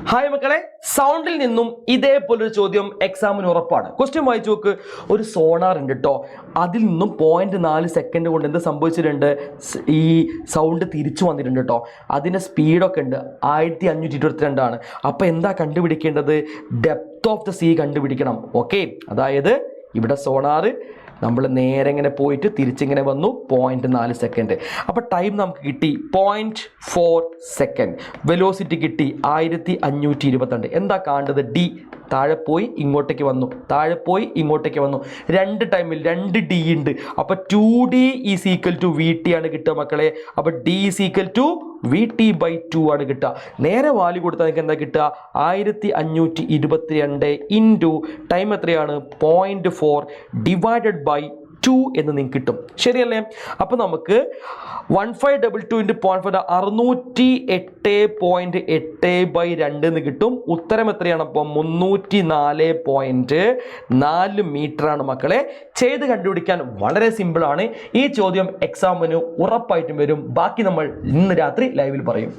Hi മക്കളെ, സൗണ്ടിൽ നിന്നും ഇതേപോലൊരു ചോദ്യം എക്സാമിന് ഉറപ്പാണ്. ക്വസ്റ്റ്യൻ വായിച്ചു നോക്ക്. ഒരു സോണാർ ഉണ്ട് കേട്ടോ, അതിൽ നിന്നും 0.4 സെക്കൻഡ് കൊണ്ട് എന്ത് സംഭവിച്ചിട്ടുണ്ട്? ഈ സൗണ്ട് തിരിച്ചു വന്നിട്ടുണ്ട് കേട്ടോ. അതിൻ്റെ സ്പീഡൊക്കെ ഉണ്ട് 1522 ആണ്. അപ്പോൾ എന്താ കണ്ടുപിടിക്കേണ്ടത്? ഡെപ്ത് ഓഫ് ദ സീ കണ്ടുപിടിക്കണം. ഓക്കെ, അതായത് ഇവിടെ സോണാർ നമ്മൾ നേരെ ഇങ്ങനെ പോയിട്ട് തിരിച്ചിങ്ങനെ വന്നു 0.4 സെക്കൻഡ്. അപ്പോൾ ടൈം നമുക്ക് കിട്ടി 0.4 സെക്കൻഡ്. വെലോസിറ്റി കിട്ടി 1522. എന്താ കാണേണ്ടത്? ഡി. താഴെ പോയി ഇങ്ങോട്ടേക്ക് വന്നു, താഴെ പോയി ഇങ്ങോട്ടേക്ക് വന്നു. രണ്ട് ടൈമിൽ 2D ഉണ്ട്. അപ്പോൾ 2D is equal to VT ആണ് കിട്ടുക മക്കളെ. അപ്പോൾ D is equal to VT/2 ആണ് കിട്ടുക. നേരെ വാല്യൂ കൊടുത്താൽ നിങ്ങൾക്ക് എന്താ കിട്ടുക? 1522 ഇൻറ്റു ടൈം എത്രയാണ്? 0.4 ഡിവൈഡഡ് ബൈ 2 എന്ന് നിങ്ങൾക്ക് കിട്ടും. ശരിയല്ലേ? അപ്പോൾ നമുക്ക് 1522 ഇൻറ്റു 0.4 608.8/2 എന്ന് കിട്ടും. ഉത്തരം എത്രയാണ്? അപ്പോൾ 304.4 മീറ്റർ ആണ് മക്കളെ. ചെയ്ത് കണ്ടുപിടിക്കാൻ വളരെ സിമ്പിളാണ്. ഈ ചോദ്യം എക്സാമിന് ഉറപ്പായിട്ടും വരും. ബാക്കി നമ്മൾ ഇന്ന് രാത്രി ലൈവിൽ പറയും.